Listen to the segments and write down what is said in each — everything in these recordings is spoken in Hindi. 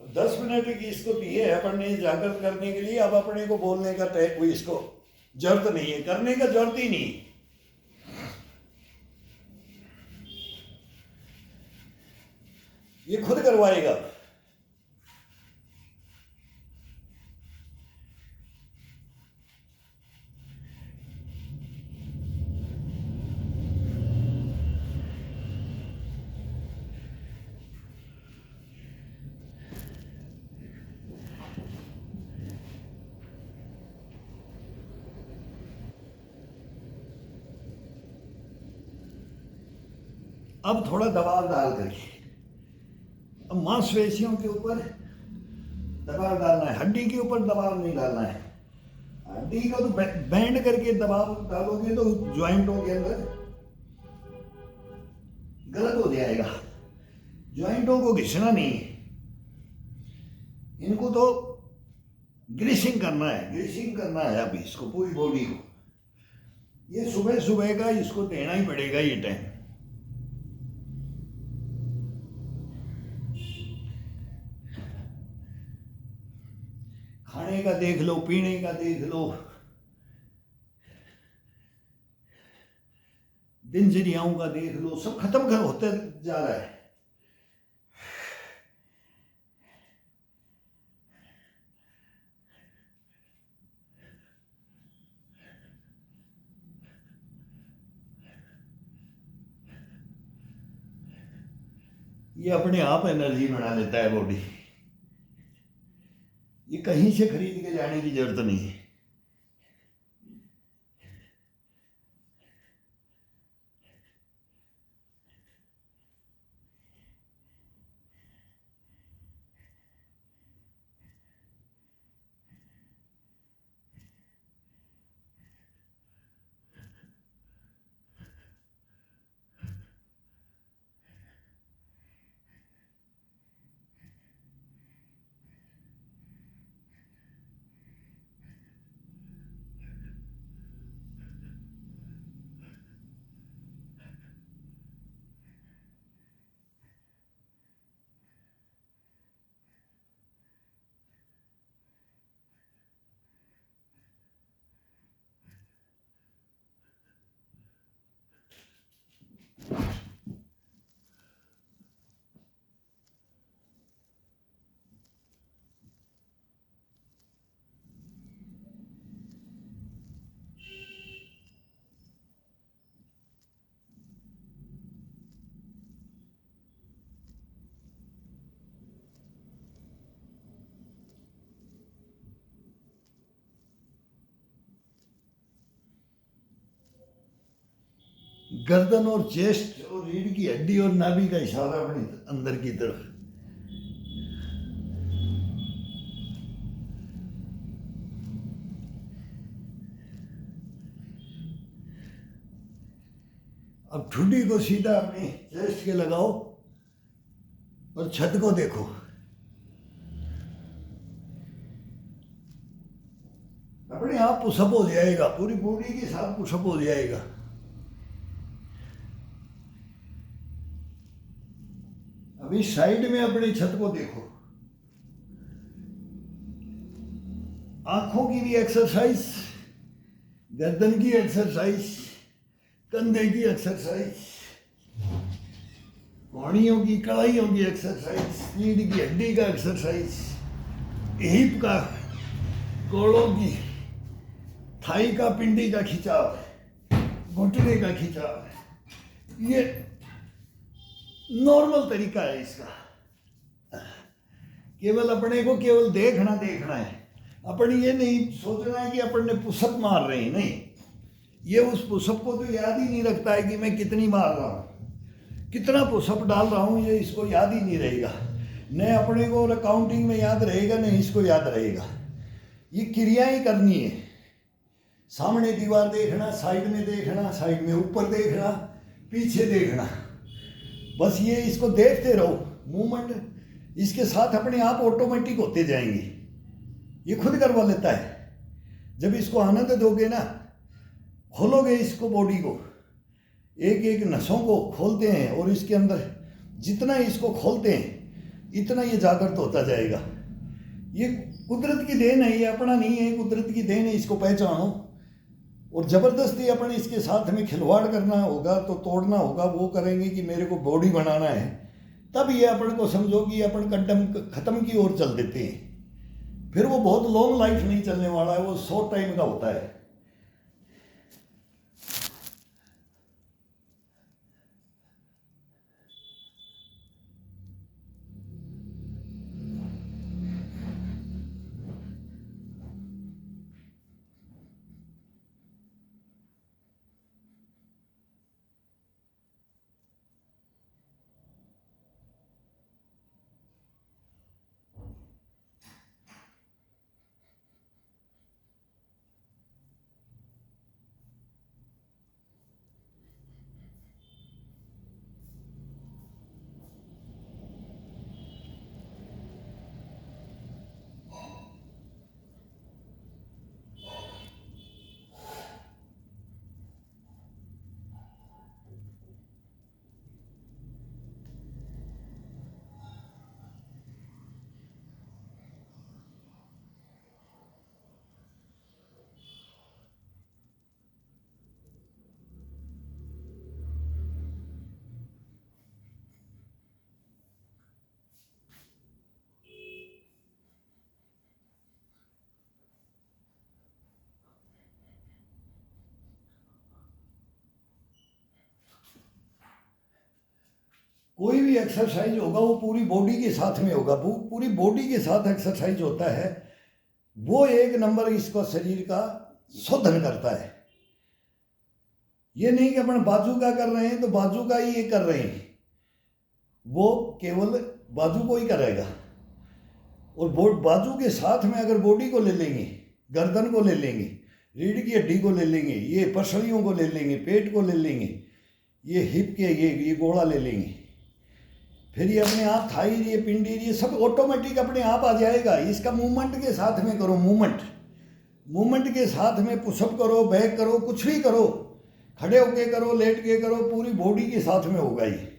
10 मिनट की इसको दिए है अपन ने जागृत करने के लिए। अब अपने को बोलने का कोई इसको जरूरत नहीं है, करने का जरूरत ही नहीं। ये खुद करवाएगा। अब थोड़ा दबाव डाल करके, अब मांसपेशियों के ऊपर दबाव डालना है, हड्डी के ऊपर दबाव नहीं डालना है। हड्डी को तो बैंड करके दबाव डालोगे तो ज्वाइंटों के अंदर गलत हो जाएगा। ज्वाइंटों को घिसना नहीं है, इनको तो ग्रीसिंग करना है, ग्रीसिंग करना है अभी इसको, पूरी बॉडी को। ये सुबह सुबह का इसको देना ही पड़ेगा ये टाइम। खाने का देख लो, पीने का देख लो, दिनचर्याओं का देख लो, सब खत्म कर होते जा रहा है। ये अपने आप एनर्जी बना लेता है बॉडी। ये कहीं से खरीद के जाने की जरूरत नहीं है। गर्दन और चेस्ट और रीढ़ की हड्डी और नाभि का इशारा अपनी अंदर की तरफ। अब ठुड्डी को सीधा अपने चेस्ट के लगाओ और छत को देखो। अपने आप पुशअप हो जाएगा, पूरी बॉडी के साथ पुशअप हो जाएगा। अभी साइड में अपनी छत को देखो। आंखों की भी एक्सरसाइज, गर्दन की एक्सरसाइज, कंधे की एक्सरसाइज, कौड़ियों की, कड़ाइयों की एक्सरसाइज, रीढ़ की हड्डी का एक्सरसाइज, हिप का, कोड़ों की, थाई का, पिंडी का खिंचाव, घुटने का खिंचाव। ये नॉर्मल तरीका है इसका। केवल अपने को केवल देखना है। अपन ये नहीं सोचना है कि अपन ने पुशअप मार रहे हैं, नहीं। ये उस पुशअप को तो याद ही नहीं रखता है कि मैं कितनी मार रहा हूँ, कितना पुशअप डाल रहा हूँ, ये इसको याद ही नहीं रहेगा। न अपने को अकाउंटिंग में याद रहेगा, न इसको याद रहेगा। ये क्रिया ही करनी है। सामने दीवार देखना, साइड में देखना, साइड में ऊपर देखना, पीछे देखना, बस ये इसको देखते रहो। मूवमेंट इसके साथ अपने आप ऑटोमेटिक होते जाएंगे, ये खुद करवा लेता है। जब इसको आनंद दोगे ना, खोलोगे इसको, बॉडी को, एक एक नसों को खोलते हैं और इसके अंदर जितना इसको खोलते हैं इतना ये जागृत होता जाएगा। ये कुदरत की देन है, ये अपना नहीं है, कुदरत की देन है, इसको पहचानो। और ज़बरदस्ती अपन इसके साथ में खिलवाड़ करना होगा तो तोड़ना होगा, वो करेंगे कि मेरे को बॉडी बनाना है, तब ये अपन को समझो कि अपन कंडम ख़त्म की ओर चल देते हैं। फिर वो बहुत लॉन्ग लाइफ नहीं चलने वाला है, वो शॉर्ट टाइम का होता है। कोई भी एक्सरसाइज होगा वो पूरी बॉडी के साथ में होगा, पूरी बॉडी के साथ एक्सरसाइज होता है, वो एक नंबर इसको शरीर का शोधन करता है। ये नहीं कि अपन बाजू का कर रहे हैं तो बाजू का ही ये कर रहे हैं, वो केवल बाजू को ही करेगा। और बाजू के साथ में अगर बॉडी को ले लेंगे, गर्दन को ले लेंगे, रीढ़ की हड्डी को ले लेंगे, ये पसलियों को ले लेंगे, पेट को ले लेंगे, ये हिप के ये गोला ले लेंगे, फिर ये अपने आप थाई, ये पिंडी, ये सब ऑटोमेटिक अपने आप आ जाएगा। इसका मूवमेंट के साथ में करो, मूवमेंट के साथ में पुशअप करो, बैक करो, कुछ भी करो, खड़े होके करो, लेट के करो, पूरी बॉडी के साथ में होगा। ये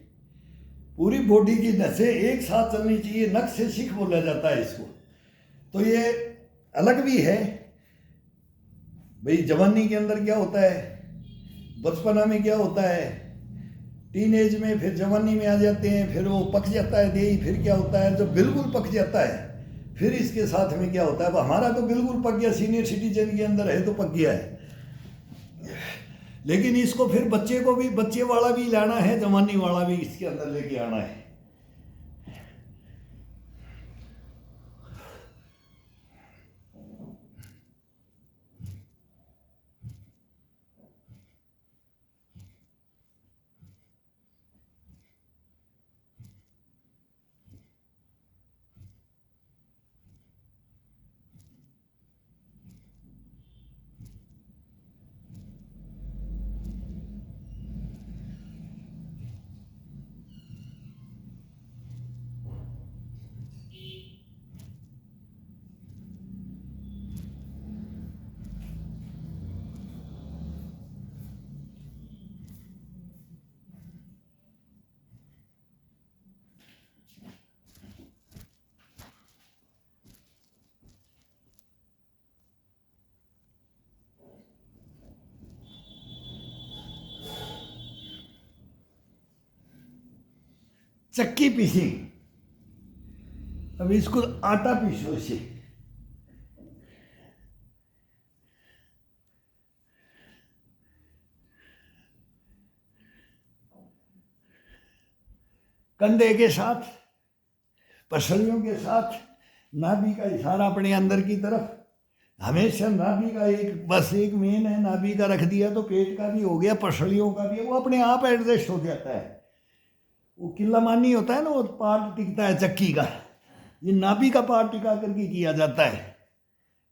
पूरी बॉडी की नसें एक साथ चलनी चाहिए, नक से शिख बोला जाता है इसको। तो ये अलग भी है भाई। जवानी के अंदर क्या होता है, बचपना में क्या होता है, टीनेज में, फिर जवानी में आ जाते हैं, फिर वो पक जाता है देही, फिर क्या होता है जब बिल्कुल पक जाता है, फिर इसके साथ में क्या होता है। हमारा तो बिल्कुल पक गया, सीनियर सिटीजन के अंदर है तो पक गया है, लेकिन इसको फिर बच्चे को भी, बच्चे वाला भी लाना है, जवानी वाला भी इसके अंदर लेके आना है। चक्की पीसी, अब इसको आटा पीसो इसे। कंधे के साथ, पसलियों के साथ, नाभि का इशारा अपने अंदर की तरफ। हमेशा नाभि का एक बस एक मेन है, नाभि का रख दिया तो पेट का भी हो गया, पसलियों का भी, वो अपने आप एडजस्ट हो जाता है। वो किल्लामानी होता है ना, वो पार्ट टिकता है चक्की का, ये नाभि का पार्ट टिका करके किया जाता है।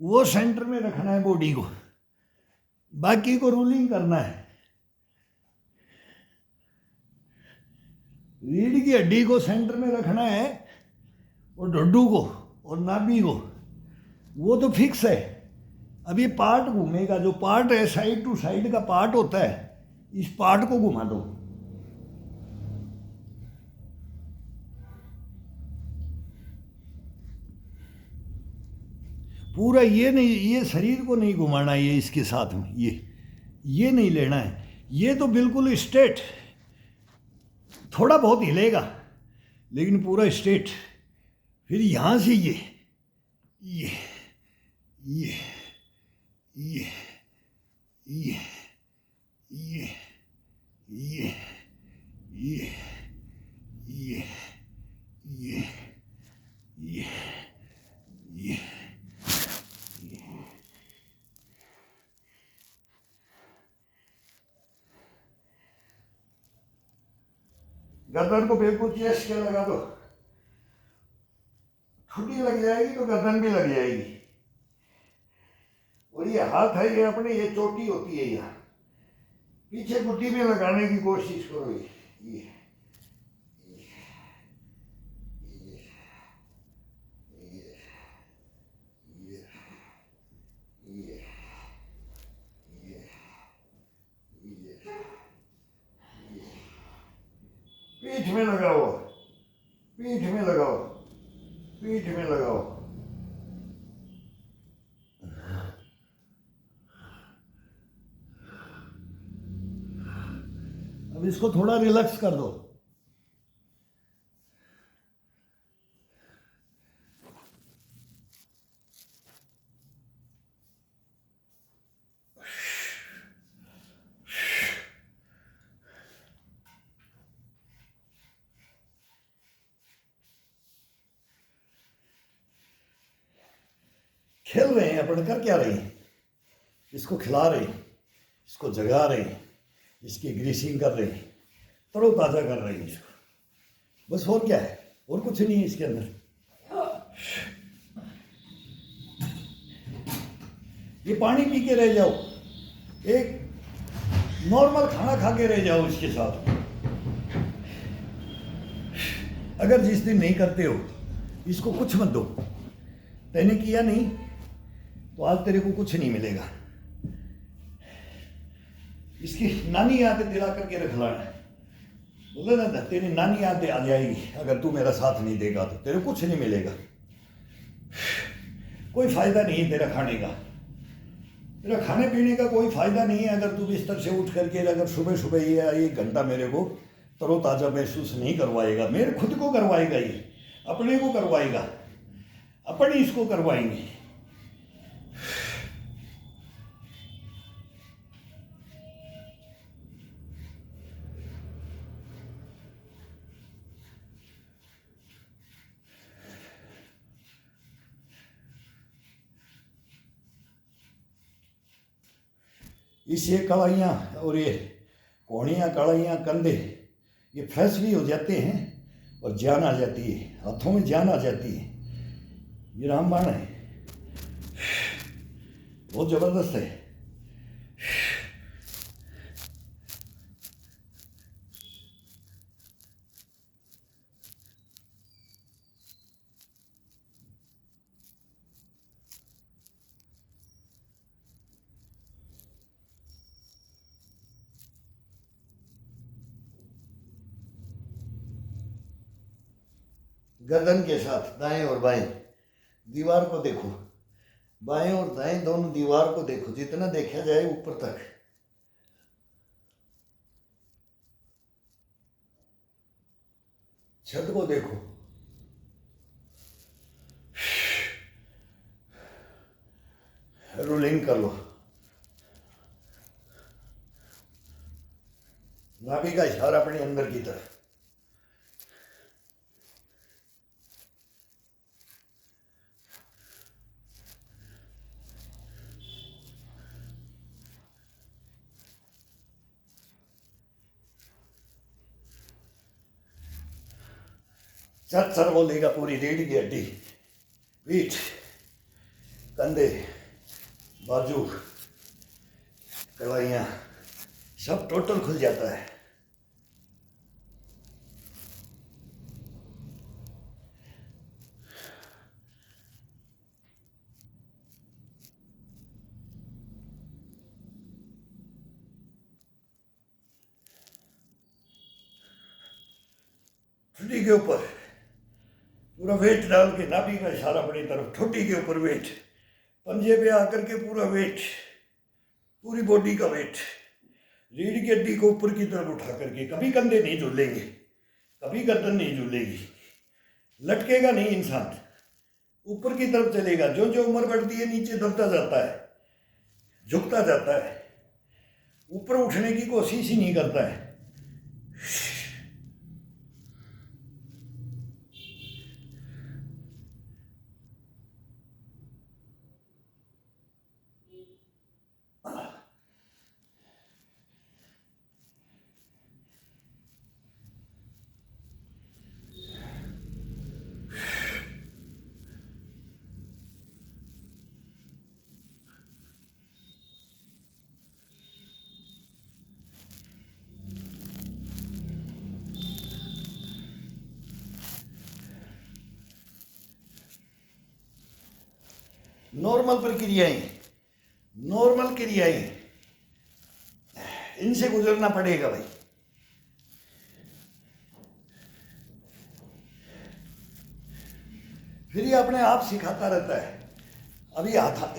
वो सेंटर में रखना है बॉडी को, बाकी को रूलिंग करना है। रीढ़ की हड्डी को सेंटर में रखना है, और ढड्डू को और नाभि को, वो तो फिक्स है। अब ये पार्ट घूमेगा, जो पार्ट है साइड टू साइड का पार्ट होता है, इस पार्ट को घुमा दो। पूरा ये नहीं, ये शरीर को नहीं घुमाना, ये इसके साथ में ये नहीं लेना है, ये तो बिल्कुल स्ट्रेट, थोड़ा बहुत हिलेगा लेकिन पूरा स्ट्रेट। फिर यहाँ से ये ये ये ये ये ये ये ये ये ये ये ये गर्दन को बिल्कुल चेस्ट के लगा दो, ठुड्डी लग जाएगी तो गर्दन भी लग जाएगी। और ये हाथ है ये अपने, ये चोटी होती है यहाँ, पीछे गुड्डी में लगाने की कोशिश करो। ये पीठ में लगाओ, पीठ में लगाओ, पीठ में लगाओ। अब इसको थोड़ा रिलैक्स कर दो। खेल रहे हैं अपन, कर क्या रहे हैं, इसको खिला रहे हैं, इसको जगा रहे हैं, इसकी ग्रीसिंग कर रहे हैं, तरोताज़ा कर रहे हैं इसको, बस। और क्या है, और कुछ नहीं है इसके अंदर। ये पानी पी के रह जाओ, एक नॉर्मल खाना खा के रह जाओ इसके साथ। अगर जिस दिन नहीं करते हो इसको कुछ मत दो, तैने किया नहीं तो आज तेरे को कुछ नहीं मिलेगा। इसकी नानी यादें दिला करके रख लाना, बोले ना तेरी नानी यादें आ जाएगी अगर तू मेरा साथ नहीं देगा तो तेरे कुछ नहीं मिलेगा। कोई फायदा नहीं है तेरा खाने का, तेरा खाने पीने का कोई फायदा नहीं है अगर तू बिस्तर से उठ करके अगर सुबह सुबह ये 1 घंटा मेरे को तरोताज़ा महसूस नहीं करवाएगा। मेरे खुद को करवाएगा, ये अपने को करवाएगा, अपन ही इसको करवाएंगे। इस ये कड़ाइयाँ और ये कोहनियाँ, कड़ाइयाँ, कंधे ये फ्रेश भी हो जाते हैं और जान आ जाती है, हाथों में जान आ जाती है। ये रामबाण है, बहुत ज़बरदस्त है। गर्दन के साथ दाएं और बाएं दीवार को देखो, बाएं और दाएं दोनों दीवार को देखो, जितना देखा जाए ऊपर तक। छत को देखो, रोलिंग कर लो, नाभि का इशारा अपने अंदर की तरफ। चट सर बोलेगा, पूरी रीढ़ की हड्डी, पीठ, कंधे, बाजू, कलाइयाँ सब टोटल खुल जाता है। ठुड्डी के ऊपर पूरा वेट डाल के, नाभि का इशारा अपनी तरफ, ठुड्डी के ऊपर वेट, पंजे पे आकर के पूरा वेट, पूरी बॉडी का वेट रीढ़ की हड्डी को ऊपर की तरफ उठा करके, कभी कंधे नहीं झूलेंगे, कभी गर्दन नहीं झूलेगी, लटकेगा नहीं इंसान, ऊपर की तरफ चलेगा। जो जो उम्र बढ़ती है नीचे दबता जाता है, झुकता जाता है, ऊपर उठने की कोशिश ही नहीं करता है। नॉर्मल प्रक्रियाएं, नॉर्मल क्रियाएं, इनसे गुजरना पड़ेगा भाई। फिर ये अपने आप सिखाता रहता है। अभी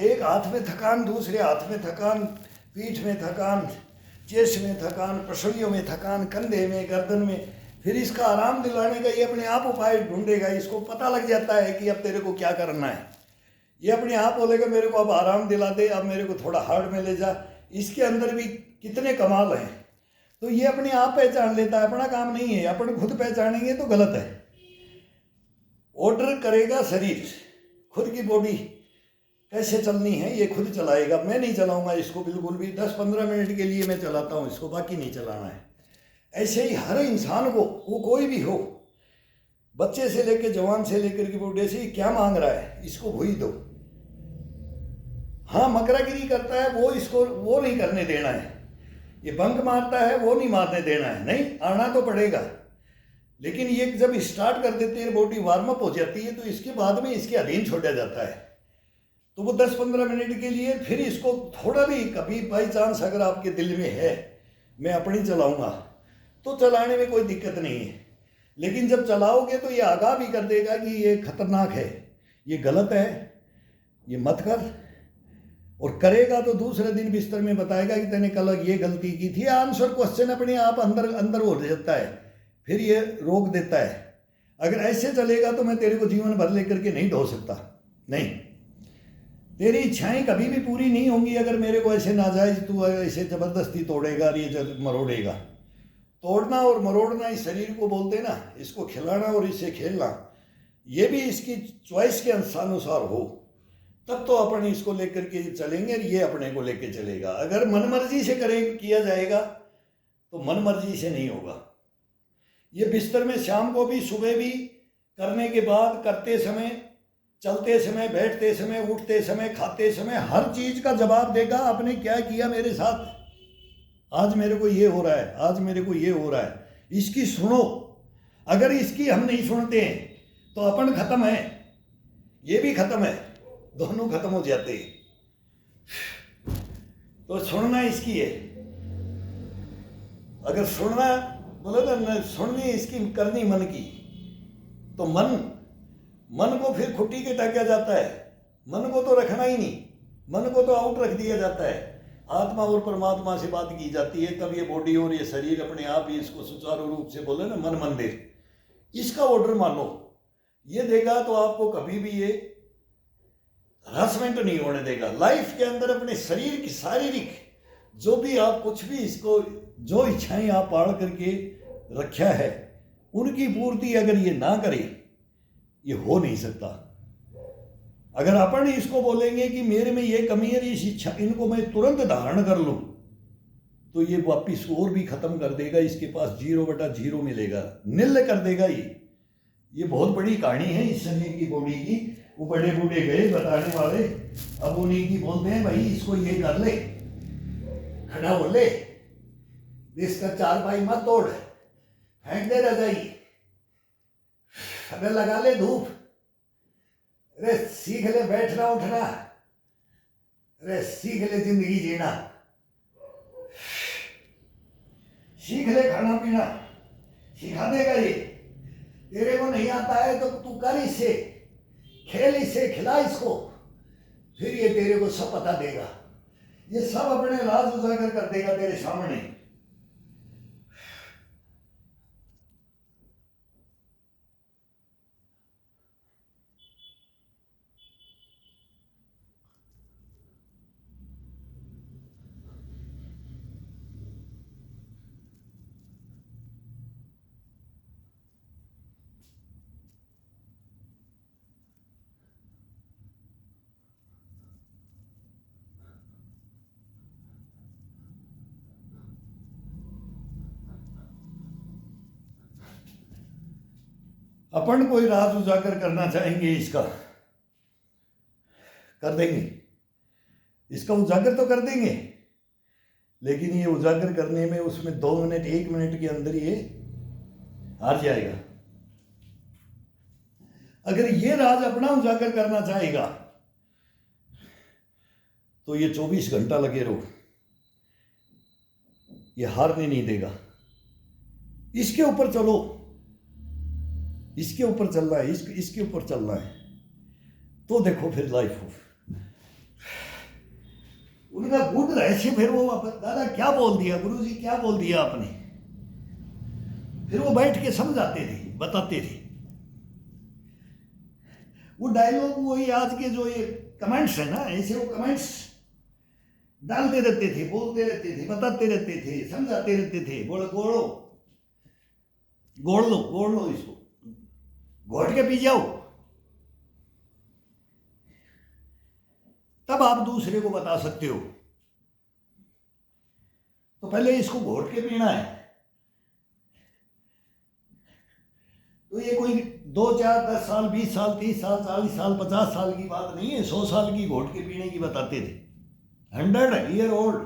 एक हाथ में थकान, दूसरे हाथ में थकान, पीठ में थकान, चेस्ट में थकान, पसलियों में थकान, कंधे में, गर्दन में। फिर इसका आराम दिलाने का ये अपने आप उपाय ढूंढेगा। इसको पता लग जाता है कि अब तेरे को क्या करना है। ये अपने आप बोलेगा मेरे को अब आराम दिला दे, अब मेरे को थोड़ा हार्ड में ले जा। इसके अंदर भी कितने कमाल हैं। तो ये अपने आप पहचान लेता है, अपना काम नहीं है। अपन खुद पहचानेंगे तो गलत है। ऑर्डर करेगा शरीर, खुद की बॉडी कैसे चलनी है ये खुद चलाएगा। मैं नहीं चलाऊंगा इसको बिल्कुल भी। 10-15 मिनट के लिए मैं चलाता हूँ इसको, बाकी नहीं चलाना है। ऐसे ही हर इंसान को, वो कोई भी हो, बच्चे से लेकर जवान से लेकर के बूढ़े से, क्या मांग रहा है इसको वही दो। हाँ, मकरागिरी करता है वो, इसको वो नहीं करने देना है। ये बंक मारता है वो नहीं मारने देना है। नहीं, आना तो पड़ेगा। लेकिन ये जब स्टार्ट कर देते हैं, बॉडी वार्म अप हो जाती है, तो इसके बाद में इसके अधीन छोड़ा जाता है। तो वो 10-15 मिनट के लिए फिर इसको थोड़ा भी, कभी बाई चांस अगर आपके दिल में है मैं अपनी चलाऊंगा, तो चलाने में कोई दिक्कत नहीं है। लेकिन जब चलाओगे तो ये आगाह भी कर देगा कि ये खतरनाक है, ये गलत है, ये मत कर। और करेगा तो दूसरे दिन बिस्तर में बताएगा कि तूने कल ये गलती की थी। आंसर क्वेश्चन अपने आप अंदर अंदर हो जाता है, फिर ये रोक देता है। अगर ऐसे चलेगा तो मैं तेरे को जीवन भर लेकर के नहीं ढो सकता। नहीं, तेरी इच्छाएं कभी भी पूरी नहीं होंगी अगर मेरे को ऐसे नाजायज तू ऐसे जबरदस्ती तोड़ेगा और ये मरोड़ेगा। तोड़ना और मरोड़ना इस शरीर को बोलते हैं ना, इसको खिलाना और इससे खेलना, ये भी इसकी चॉइस के अनुसार हो, तब तो अपन इसको लेकर के चलेंगे और ये अपने को लेकर चलेगा। अगर मनमर्जी से किया जाएगा तो मनमर्जी से नहीं होगा। ये बिस्तर में शाम को भी, सुबह भी, करने के बाद, करते समय, चलते समय, बैठते समय, उठते समय, खाते समय, हर चीज का जवाब देगा। आपने क्या किया मेरे साथ, आज मेरे को ये हो रहा है, आज मेरे को ये हो रहा है, इसकी सुनो। अगर इसकी हम नहीं सुनते हैं तो अपन खत्म है, ये भी खत्म है, दोनों खत्म हो जाते हैं। तो सुनना इसकी है। अगर सुनना बोले ना, सुननी इसकी, करनी मन की, तो मन को फिर खुट्टी के टाका जाता है। मन को तो रखना ही नहीं, मन को तो आउट रख दिया जाता है। आत्मा और परमात्मा से बात की जाती है, तब ये बॉडी और ये शरीर अपने आप ही इसको सुचारू रूप से, बोले ना, मन मंदिर, इसका ऑर्डर मानो। ये देगा तो आपको कभी भी ये हरासमेंट नहीं होने देगा। लाइफ के अंदर अपने शरीर की शारीरिक जो भी आप कुछ भी इसको, जो इच्छाएं आप पाड़ करके रखा है, उनकी पूर्ति अगर ये ना करे, ये हो नहीं सकता। अगर अपन इसको बोलेंगे कि मेरे में ये कमी है, इस इच्छा, इनको मैं तुरंत धारण कर लूं, तो ये वापिस और भी खत्म कर देगा। इसके पास 0/0 मिलेगा, निल कर देगा। ये बहुत बड़ी कहानी है इस शरीर की, बॉडी की। वो बड़े बूढ़े गए बताने वाले, अब उन्हीं की बोलते हैं भाई इसको ये कर ले, खड़ा हो ले, इसका 4 पाई मत तोड़, फेंक दे रजाई, अबे लगा ले धूप, अरे सीख ले बैठना उठना, अरे सीख ले जिंदगी जीना, सीख ले खाना पीना, सिखा देगा ये। तेरे को नहीं आता है तो तू कर इससे, खेल इससे, खिला इसको, फिर ये तेरे को सब पता देगा, ये सब अपने राज उजागर कर देगा तेरे सामने। अपन कोई राज उजागर करना चाहेंगे, इसका कर देंगे, इसका उजागर तो कर देंगे, लेकिन ये उजागर करने में उसमें 2 मिनट 1 मिनट के अंदर ये हार जाएगा। अगर ये राज अपना उजागर करना चाहेगा तो ये 24 घंटा लगे रहो, ये हारने नहीं देगा। इसके ऊपर चलो, इसके ऊपर चलना है, इसके ऊपर चलना है, तो देखो फिर लाइफ हो। उनका गुड रहस्य फिर वो दादा क्या बोल दिया, गुरुजी क्या बोल दिया आपने, फिर वो बैठ के समझाते थे, बताते थे। वो डायलॉग वही आज के जो ये कमेंट्स है ना, ऐसे वो कमेंट्स डालते रहते थे, बोलते रहते थे, बताते रहते थे, समझाते रहते थे। बोल गोड़ लो इसको, घोट के पी जाओ, तब आप दूसरे को बता सकते हो। तो पहले इसको घोट के पीना है। तो ये कोई 2, 4, 10 साल, 20 साल, 30 साल, 40 साल, 50 साल की बात नहीं है, 100 साल की घोट के पीने की बताते थे। 100 ईयर ओल्ड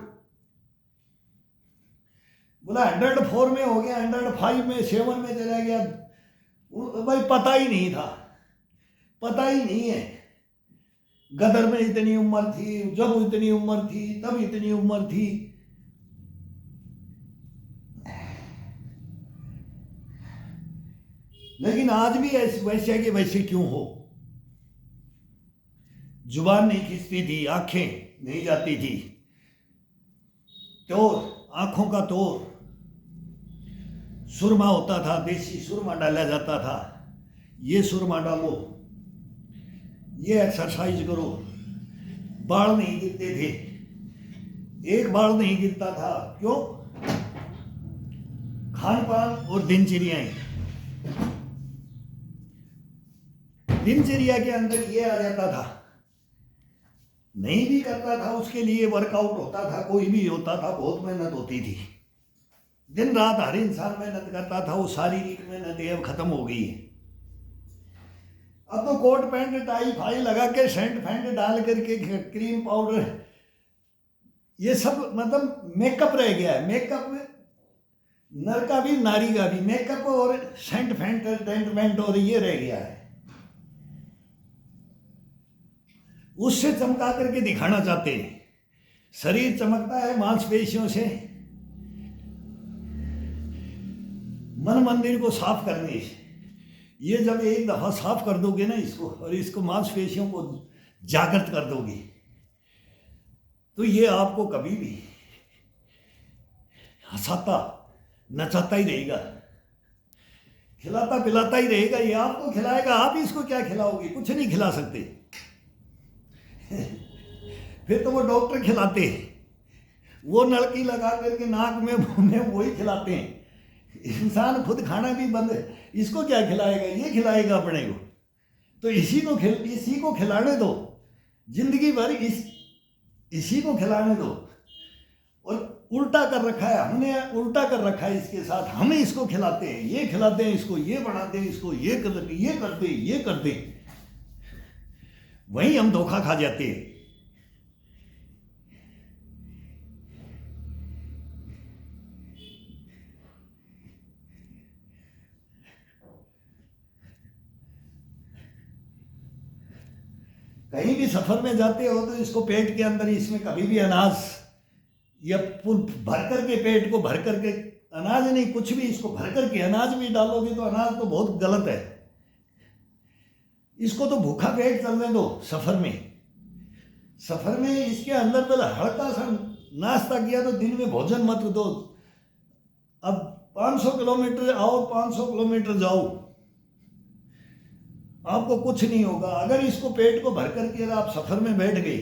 बोला, 104 में हो गया, 105 में, 7 में चला गया, भाई पता ही नहीं था, पता ही नहीं है। गदर में इतनी उम्र थी, जब इतनी उम्र थी, तब इतनी उम्र थी। लेकिन आज भी ऐसे वैसे के वैसे क्यों हो। जुबान नहीं खींचती थी, आंखें नहीं जाती थी, तोर, आंखों का तोर, सुरमा होता था, देसी सुरमा डाला जाता था। ये सुरमा डालो, ये एक्सरसाइज करो, बाल नहीं गिरते थे, एक बाल नहीं गिरता था। क्यों? खान पान और दिनचर्याएं, दिनचर्या के अंदर ये आ जाता था। नहीं भी करता था उसके लिए वर्कआउट होता था, कोई भी होता था, बहुत मेहनत होती थी। दिन रात हर इंसान मेहनत करता था, वो शारीरिक मेहनत अब खत्म हो गई है। अब तो कोट पैंट टाई फाई लगा के, सेंट फेंट डाल करके, क्रीम पाउडर, ये सब मतलब मेकअप रह गया है। मेकअप नर का भी नारी का भी मेकअप और सेंट फेंट टेंट वेंट और ये रह गया है। उससे चमका करके दिखाना चाहते हैं। शरीर चमकता है मांसपेशियों से, मन मंदिर को साफ करने से। ये जब एक दफा साफ कर दोगे ना इसको, और इसको मांसपेशियों को जागृत कर दोगे, तो ये आपको कभी भी हंसाता नचाता ही रहेगा, खिलाता पिलाता ही रहेगा। ये आपको खिलाएगा, आप इसको क्या खिलाओगे? कुछ नहीं खिला सकते। फिर तो वो डॉक्टर खिलाते हैं, वो नलकी लगा करके नाक में मुंह में वही खिलाते हैं। इंसान खुद खाना भी बंद है, इसको क्या खिलाएगा? ये खिलाएगा अपने को। तो इसी को खिलाने दो, जिंदगी भर इसी को खिलाने दो। और उल्टा कर रखा है हमने, उल्टा कर रखा है इसके साथ। हम इसको खिलाते हैं, ये खिलाते हैं इसको, ये बनाते हैं इसको, ये करते वहीं हम धोखा खा जाते हैं। कहीं भी सफर में जाते हो तो इसको पेट के अंदर, इसमें कभी भी अनाज या भर करके, पेट को भर करके, अनाज नहीं कुछ भी, इसको भर करके अनाज भी डालोगे तो अनाज तो बहुत गलत है। इसको तो भूखा पेट चलने दो सफर में। सफर में इसके अंदर पहले हल्का सा नाश्ता किया तो दिन में भोजन मत दो। अब 500 किलोमीटर आओ, 500 किलोमीटर जाओ, आपको कुछ नहीं होगा। अगर इसको पेट को भर करके आप सफर में बैठ गए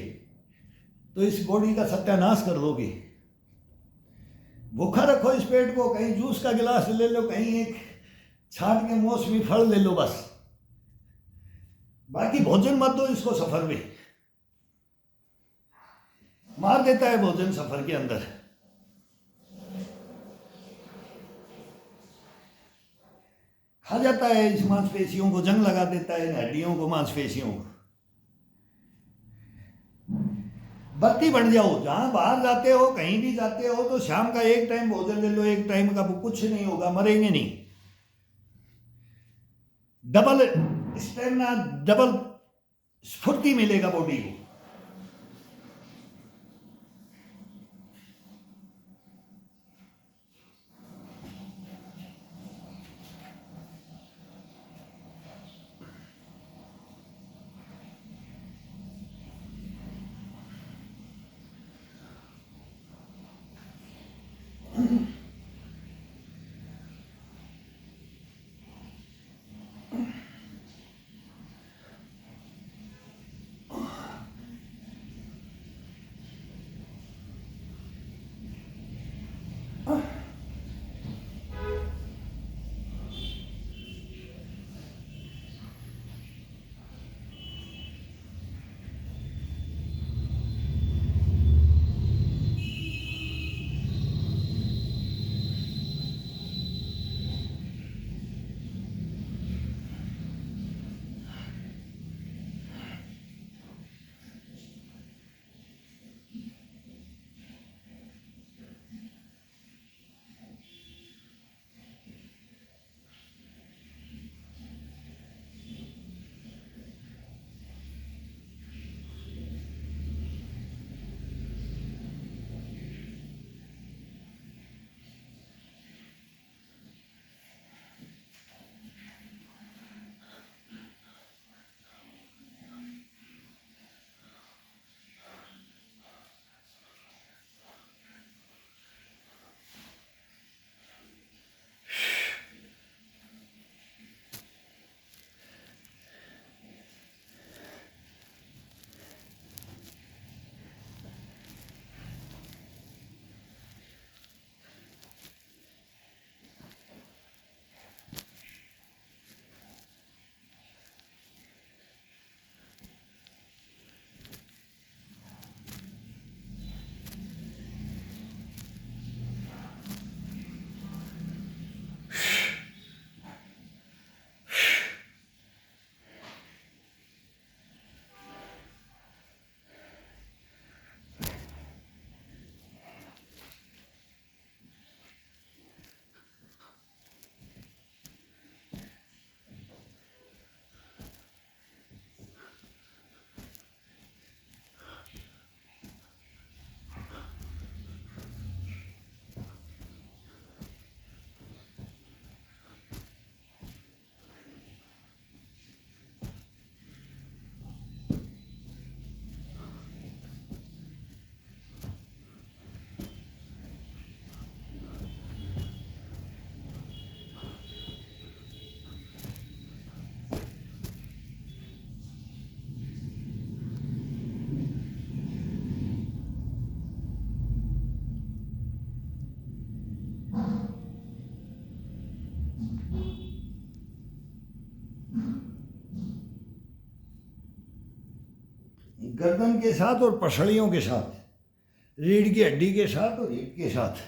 तो इस बॉडी का सत्यानाश कर दोगे। भूखा रखो इस पेट को, कहीं जूस का गिलास ले लो, कहीं एक छाट के मौसमी फल ले लो बस, बाकी भोजन मत दो इसको। सफर में मार देता है भोजन सफर के अंदर। खा जाता है इस मांसपेशियों को, जंग लगा देता है हड्डियों को, मांसपेशियों को। बत्ती बन जाओ, जहां बाहर जाते हो, कहीं भी जाते हो तो शाम का एक टाइम भोजन ले लो, एक टाइम का कुछ नहीं होगा, मरेंगे नहीं। डबल स्टेमिना, डबल स्फूर्ति मिलेगा बॉडी को। गर्दन के साथ और पसलियों के साथ, रीढ़ की हड्डी के साथ और रीढ़ के साथ,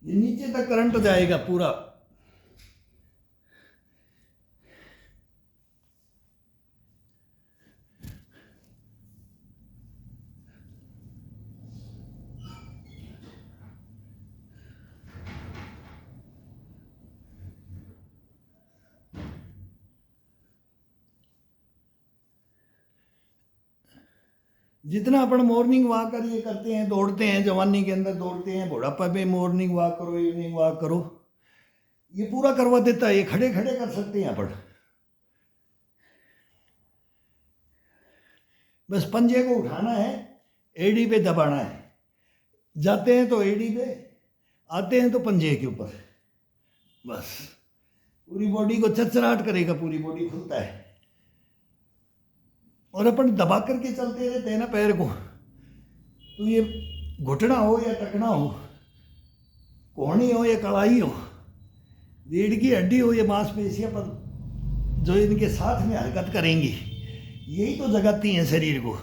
ये नीचे तक करंट जाएगा पूरा। जितना अपन मॉर्निंग वॉक करिए करते हैं, दौड़ते हैं, जवानी के अंदर दौड़ते हैं, बुढ़ापा में मॉर्निंग वॉक करो, इवनिंग वॉक करो, ये पूरा करवा देता है। ये खड़े खड़े कर सकते हैं अपन। बस पंजे को उठाना है, एड़ी पे दबाना है, जाते हैं तो एड़ी पे, आते हैं तो पंजे के ऊपर, बस पूरी बॉडी को चचराहट करेगा, पूरी बॉडी खुलता है। और अपन दबा करके चलते रहते हैं ना पैर को, तो ये घुटना हो या टकना हो, कोहनी हो या कलाई हो, रीढ़ की हड्डी हो या मांसपेशियां पर जो इनके साथ में हरकत करेंगी, यही तो जगाती हैं शरीर को।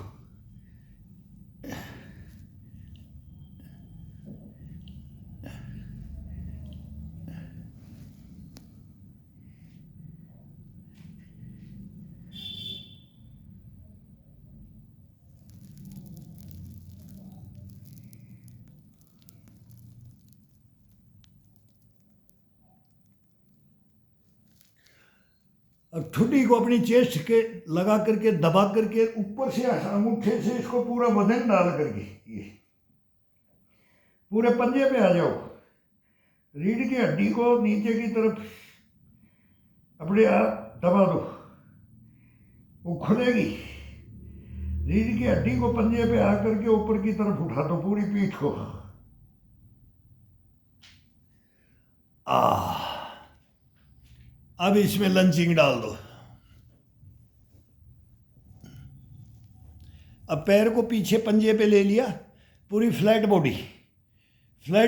अब ठुड्डी को अपनी चेस्ट के लगा करके दबा करके ऊपर से अंगूठे से इसको पूरा वजन डाल करके ये पूरे पंजे पे आ जाओ, रीढ़ की हड्डी को नीचे की तरफ अपने आप दबा दो, वो खुलेगी। रीढ़ की हड्डी को पंजे पे आकर के ऊपर की तरफ उठा दो, पूरी पीठ को। अब इसमें लंचिंग डाल दो। अब पैर को पीछे पंजे पे ले लिया, पूरी फ्लैट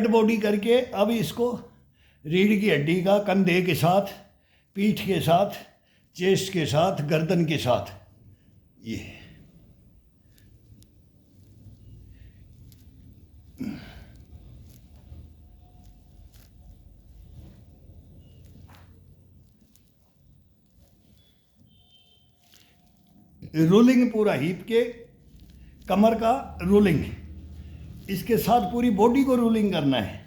बॉडी करके अब इसको रीढ़ की हड्डी का कंधे के साथ, पीठ के साथ, चेस्ट के साथ, गर्दन के साथ, ये रोलिंग, पूरा हिप के कमर का रोलिंग, इसके साथ पूरी बॉडी को रोलिंग करना है।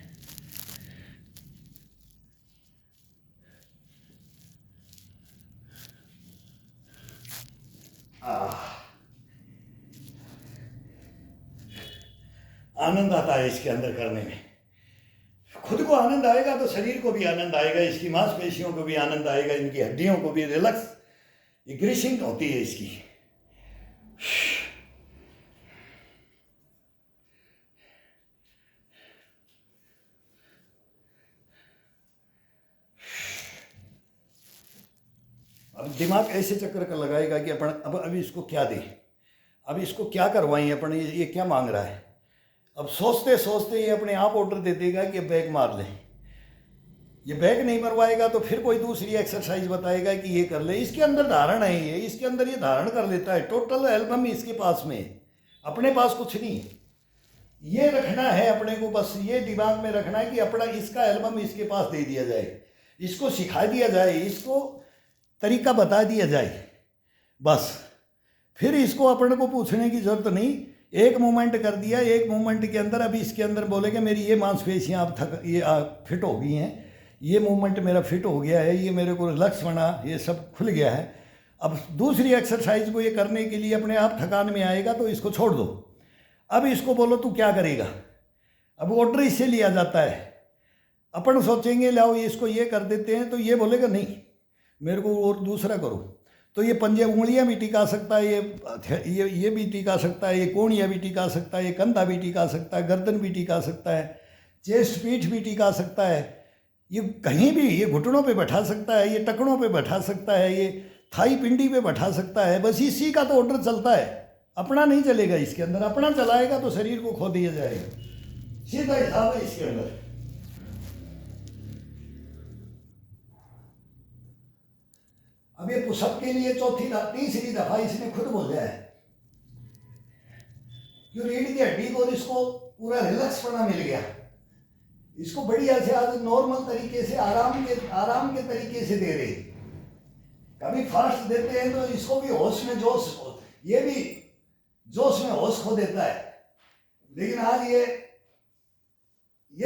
आनंद आता है इसके अंदर करने में। खुद को आनंद आएगा तो शरीर को भी आनंद आएगा, इसकी मांसपेशियों को भी आनंद आएगा, इनकी हड्डियों को भी रिलैक्स, ये ग्रीसिंग होती है इसकी। अब दिमाग ऐसे चक्कर का लगाएगा कि अपन अब इसको क्या दें, अब इसको क्या करवाएं अपन, ये क्या मांग रहा है। अब सोचते सोचते ये अपने आप ऑर्डर दे देगा कि बैक मार ले। ये बैक नहीं मरवाएगा तो फिर कोई दूसरी एक्सरसाइज बताएगा कि ये कर ले। इसके अंदर धारण है, ये इसके अंदर ये धारण कर लेता है। टोटल एल्बम इसके पास में, अपने पास कुछ नहीं। ये रखना है अपने को, बस ये दिमाग में रखना है कि अपना इसका एल्बम इसके पास दे दिया जाए, इसको सिखा दिया जाए, इसको तरीका बता दिया जाए, बस। फिर इसको अपने को पूछने की जरूरत नहीं। एक मूवमेंट कर दिया, एक मूवमेंट के अंदर अभी इसके अंदर बोलेगा मेरी ये मांसपेशियाँ अब ये फिट हो गई हैं, ये मूवमेंट मेरा फिट हो गया है, ये मेरे को रिलैक्स बना, ये सब खुल गया है। अब दूसरी एक्सरसाइज को ये करने के लिए अपने आप थकान में आएगा तो इसको छोड़ दो। अब इसको बोलो तू क्या करेगा, अब ऑर्डर इससे लिया जाता है। अपन सोचेंगे लाओ इसको ये कर देते हैं, तो ये बोलेगा नहीं मेरे को और दूसरा करो। तो ये पंजे उंगलियां भी टिका सकता है, ये भी टिका सकता है, ये कोहनियाँ भी टिका सकता है, ये कंधा भी टिका सकता है, गर्दन भी टिका सकता है, चेस्ट पीठ भी टिका सकता है, ये कहीं भी, ये घुटनों पे बैठा सकता है, ये टकनों पे बैठा सकता है, ये थाई पिंडी पे बैठा सकता है। बस इसी का तो ऑर्डर चलता है, अपना नहीं चलेगा इसके अंदर। अपना चलाएगा तो शरीर को खो दिया जाएगा, सीधा हिसाब है इसके अंदर। अब ये पुशअप के लिए तीसरी दफा इसने खुद बोला है कि रीढ़ की हड्डी को इसको पूरा रिलैक्स पना मिल गया, इसको बढ़िया से आज नॉर्मल तरीके से आराम के तरीके से दे रहे। कभी फास्ट देते हैं तो इसको भी होश में जोश, ये भी जोश में होश खो देता है। लेकिन आज ये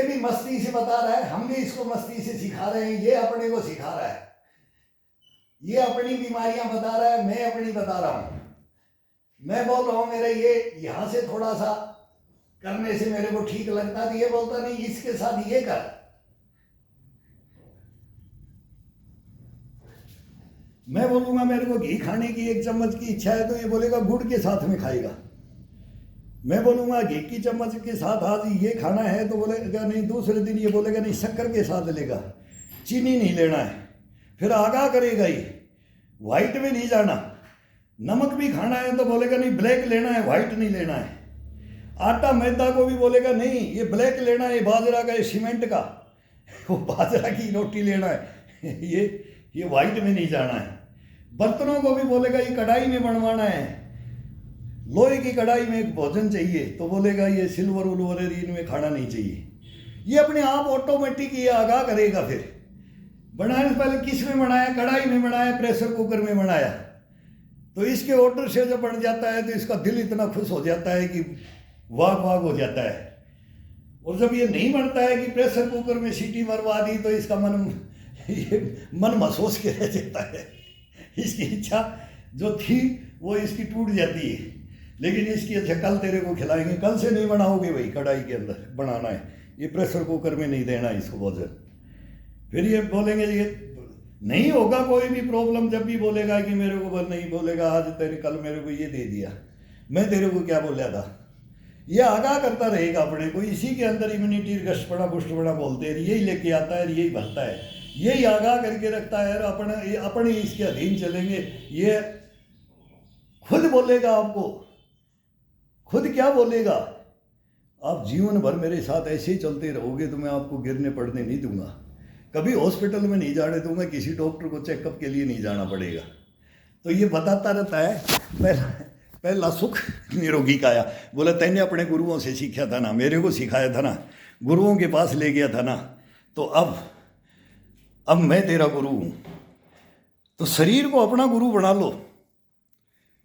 भी मस्ती से बता रहा है, हम भी इसको मस्ती से सिखा रहे हैं, ये अपने को सिखा रहा है। ये अपनी बीमारियां बता रहा है, मैं अपनी बता रहा हूं। मैं बोल रहा हूं मेरा ये यहां से थोड़ा सा करने से मेरे को ठीक लगता है, तो ये बोलता नहीं इसके साथ ये कर। मैं बोलूँगा मेरे को घी खाने की 1 चम्मच की इच्छा है, तो ये बोलेगा गुड़ के साथ में खाएगा। मैं बोलूँगा घी की चम्मच के साथ आज ये खाना है, तो बोलेगा नहीं, दूसरे दिन ये बोलेगा नहीं शक्कर के साथ लेगा, चीनी नहीं लेना है। फिर आगाह करेगा ये, वाइट में नहीं जाना। नमक भी खाना है तो बोलेगा नहीं ब्लैक लेना है, वाइट नहीं लेना है। आटा मैदा को भी बोलेगा नहीं ये ब्लैक लेना है, बाजरा का, ये सीमेंट का, वो बाजरा की रोटी लेना है, ये वाइट में नहीं जाना है। बर्तनों को भी बोलेगा ये कढ़ाई में बनवाना है, लोहे की कढ़ाई में एक भोजन चाहिए, तो बोलेगा ये सिल्वर उल्वर इनमें खाना नहीं चाहिए। ये अपने आप ऑटोमेटिक ये आगाह करेगा। फिर बनाने से पहले किस में बनाया, कढ़ाई में बनाया, प्रेशर कुकर में बनाया, तो इसके ऑर्डर से जब बन जाता है तो इसका दिल इतना खुश हो जाता है कि वाग वाग हो जाता है। और जब ये नहीं बनता है कि प्रेशर कुकर में सीटी मरवा दी, तो इसका मन महसूस के रह जाता है। इसकी इच्छा जो थी वो इसकी टूट जाती है। लेकिन इसकी अच्छा कल तेरे को खिलाएंगे, कल से नहीं बनाओगे भाई, कढ़ाई के अंदर बनाना है, ये प्रेशर कुकर में नहीं देना इसको भोजन। फिर ये बोलेंगे ये नहीं होगा कोई भी प्रॉब्लम, जब भी बोलेगा कि मेरे को नहीं, बोलेगा आज तेरे कल मेरे को ये दे दिया, मैं तेरे को क्या बोला था। ये आगाह करता रहेगा अपने को, इसी के अंदर इम्यूनिटी गश्तपड़ा पुष्टपड़ा बोलते हैं, यही लेके आता है, यही भरता है, यही आगाह करके रखता है। और अपने इसके अधीन चलेंगे। ये खुद बोलेगा आपको, खुद क्या बोलेगा, आप जीवन भर मेरे साथ ऐसे ही चलते रहोगे तो मैं आपको गिरने पड़ने नहीं दूंगा, कभी हॉस्पिटल में नहीं जाने दूंगा, किसी डॉक्टर को चेकअप के लिए नहीं जाना पड़ेगा। तो ये बताता रहता है पहला सुख निरोगी काया। बोला तैने अपने गुरुओं से सीखा था ना, मेरे को सिखाया था ना, गुरुओं के पास ले गया था ना, तो अब मैं तेरा गुरु हूँ। तो शरीर को अपना गुरु बना लो,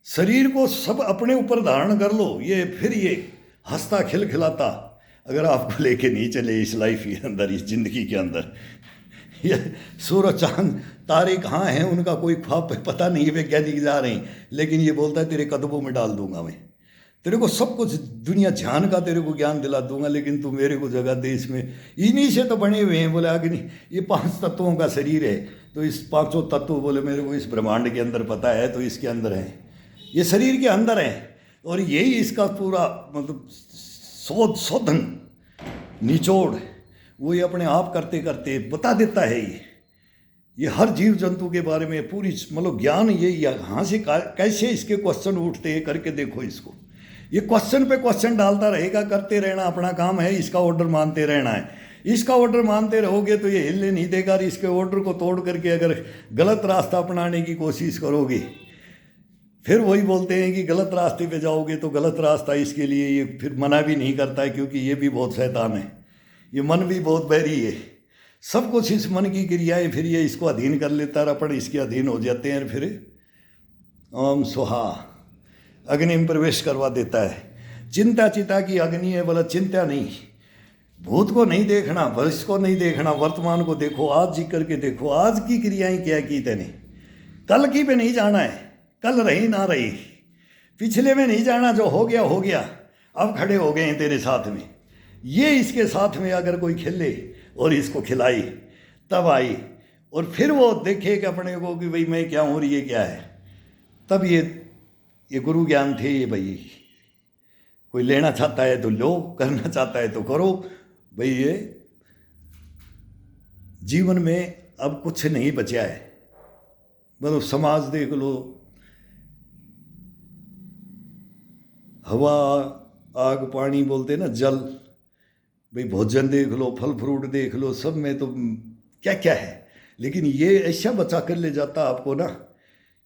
शरीर को सब अपने ऊपर धारण कर लो। ये फिर ये हंसता खिलखिलाता अगर आपको लेके नहीं चले इस लाइफ के अंदर, इस जिंदगी के अंदर, ये सूरज चांद तारे कहाँ हैं उनका कोई ख्वाब पता नहीं, वैज्ञानिक जा रहे हैं, लेकिन ये बोलता है तेरे कदमों में डाल दूंगा मैं, तेरे को सब कुछ दुनिया जान का तेरे को ज्ञान दिला दूंगा, लेकिन तू मेरे को जगह दे। इसमें इन्हीं से तो बने हुए हैं। बोले अग्नि, ये 5 तत्वों का शरीर है, तो इस 5 तत्व बोले मेरे को इस ब्रह्मांड के अंदर पता है, तो इसके अंदर है, ये शरीर के अंदर है, और यही इसका पूरा मतलब शोधन निचोड़ वो ये अपने आप करते करते बता देता है। ये हर जीव जंतु के बारे में पूरी मतलब ज्ञान ये यहाँ से कैसे इसके क्वेश्चन उठते हैं करके देखो इसको। ये क्वेश्चन पे क्वेश्चन डालता रहेगा, करते रहना अपना काम है, इसका ऑर्डर मानते रहना है। इसका ऑर्डर मानते रहोगे तो ये हिलने नहीं देगा, और इसके ऑर्डर को तोड़ करके अगर गलत रास्ता अपनाने की कोशिश करोगे, फिर वही बोलते हैं कि गलत रास्ते पे जाओगे तो गलत रास्ता, इसके लिए ये फिर मना भी नहीं करता है, क्योंकि ये भी बहुत शैतान है, ये मन भी बहुत बैरी है। सब कुछ इस मन की क्रियाएं फिर ये इसको अधीन कर लेता है, अपन इसके अधीन हो जाते हैं, फिर ओम स्वाहा अग्नि में प्रवेश करवा देता है। चिंता चिता की अग्नि है, बोला चिंता नहीं, भूत को नहीं देखना, भविष्य को नहीं देखना, वर्तमान को देखो, आज जी करके देखो, आज की क्रियाएं क्या की तेने, कल की पे नहीं जाना है, कल रही ना रही, पिछले में नहीं जाना, जो हो गया हो गया, अब खड़े हो गए हैं तेरे साथ में। ये इसके साथ में अगर कोई खेले और इसको खिलाई तब आई, और फिर वो देखे कि अपने को कि भाई मैं क्या हूँ और ये क्या है, तब ये गुरु ज्ञान थे। ये भाई कोई लेना चाहता है तो लो, करना चाहता है तो करो भाई। ये जीवन में अब कुछ नहीं बचा है, मतलब समाज देख लो, हवा आग पानी बोलते ना, जल, भाई भोजन देख लो, फल फ्रूट देख लो, सब में तो क्या क्या है। लेकिन ये ऐसा बचा कर ले जाता आपको ना,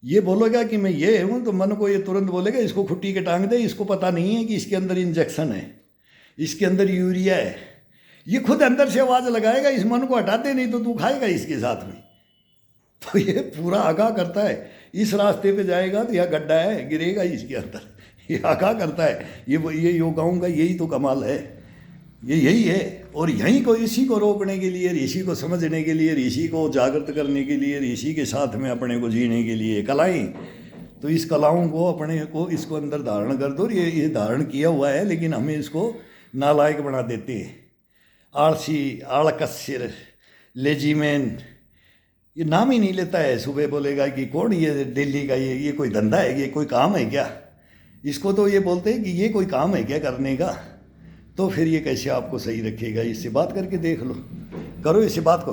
ये बोलेगा कि मैं ये हूँ तो मन को ये तुरंत बोलेगा इसको खुट्टी के टांग दे, इसको पता नहीं है कि इसके अंदर इंजेक्शन है, इसके अंदर यूरिया है। ये खुद अंदर से आवाज़ लगाएगा, इस मन को हटाते नहीं तो तू खाएगा इसके साथ में। तो ये पूरा आगाह करता है, इस रास्ते पे जाएगा तो यह गड्ढा है, गिरेगा इसके अंदर, ये आगाह करता है। ये योगाओं का यही तो कमाल है, ये यही है। और यहीं को इसी को रोकने के लिए, ऋषि को समझने के लिए, ऋषि को जागृत करने के लिए, ऋषि के साथ में अपने को जीने के लिए कलाएं, तो इस कलाओं को अपने को इसको अंदर धारण कर दो। ये धारण किया हुआ है, लेकिन हमें इसको नालायक बना देते हैं। आलसी, आलकस्यर, लेजीमैन, ये नाम ही नहीं लेता है। सुबह बोलेगा कि कौन ये दिल्ली का, ये कोई धंधा है, ये कोई काम है क्या? इसको तो ये बोलते हैं कि ये कोई काम है क्या करने का? तो फिर ये कैसे आपको सही रखेगा? इससे बात करके देख लो, करो इससे बात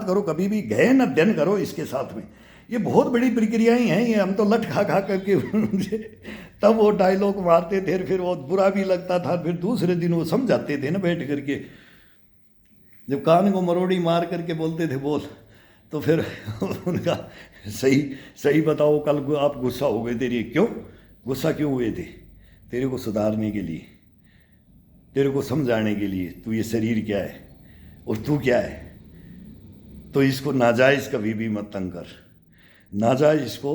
करो, कभी भी गहन अध्ययन करो इसके साथ में। ये बहुत बड़ी प्रक्रियाएं हैं ये, हम तो लट खा करके तब वो डायलॉग मारते थे, फिर वो बुरा भी लगता था, फिर दूसरे दिन वो समझाते थे ना बैठ करके। जब कान को मरोड़ी मार करके बोलते थे बोल, तो फिर उनका सही बताओ, कल आप गुस्सा हो गए, तेरी क्यों गुस्सा क्यों हुए थे? तेरे को सुधारने के लिए, तेरे को समझाने के लिए, तू ये शरीर क्या है और तू क्या है। तो इसको नाजायज़ कभी भी मत तंग कर, नाजायज़ इसको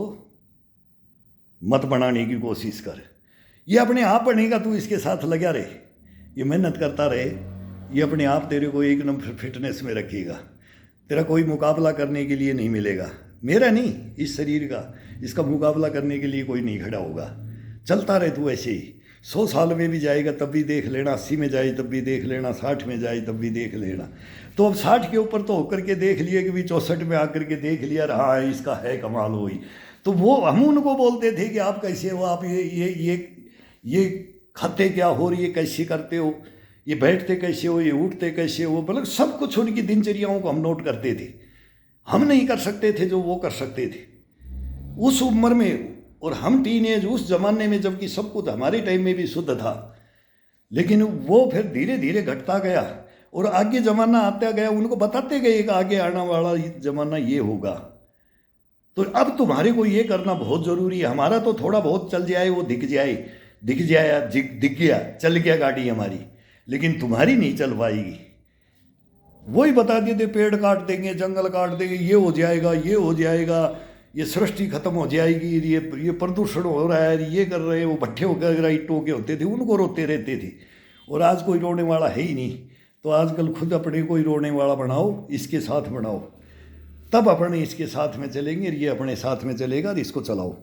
मत बनाने की कोशिश कर। ये अपने आप बनेगा, तू इसके साथ लगा रहे, ये मेहनत करता रहे, ये अपने आप तेरे को एक नंबर फिटनेस में रखेगा। तेरा कोई मुकाबला करने के लिए नहीं मिलेगा, मेरा नहीं, इस शरीर का, इसका मुकाबला करने के लिए कोई नहीं खड़ा होगा। चलता रहे तू ऐसे ही, 100 साल में भी जाएगा तब भी देख लेना, 80 में जाए तब भी देख लेना, 60 में जाए तब भी देख लेना। तो अब 60 के ऊपर तो होकर के देख लिया कि भी 64 में आकर के देख लिया, रहा है इसका है कमाल हुई। तो वो हम उनको बोलते थे कि आप कैसे हो, आप ये खाते क्या हो, ये कैसे करते हो, ये बैठते कैसे हो, ये उठते कैसे हो, मतलब सब कुछ उनकी दिनचर्याओं को हम नोट करते थे। हम नहीं कर सकते थे जो वो कर सकते थे उस उम्र में, और हम टीनेज उस जमाने में, जबकि सब कुछ हमारे टाइम में भी शुद्ध था। लेकिन वो फिर धीरे धीरे घटता गया और आगे जमाना आता गया, उनको बताते गए कि आगे आने वाला जमाना ये होगा। तो अब तुम्हारे को ये करना बहुत ज़रूरी है। हमारा तो थोड़ा बहुत चल जाए, वो दिख गया, चल गया गाड़ी हमारी, लेकिन तुम्हारी नहीं चल पाएगी। वही बता देते, पेड़ काट देंगे, जंगल काट देंगे, ये हो जाएगा, ये सृष्टि खत्म हो जाएगी, ये प्रदूषण हो रहा है, ये कर रहे हैं, वो भट्ठे वगैरह ईंटों के होते थे, उनको रोते रहते थे। और आज कोई रोने वाला है ही नहीं। तो आजकल खुद अपने को ही रोने वाला बनाओ, इसके साथ बनाओ, तब अपने इसके साथ में चलेंगे, ये अपने साथ में चलेगा और इसको चलाओ।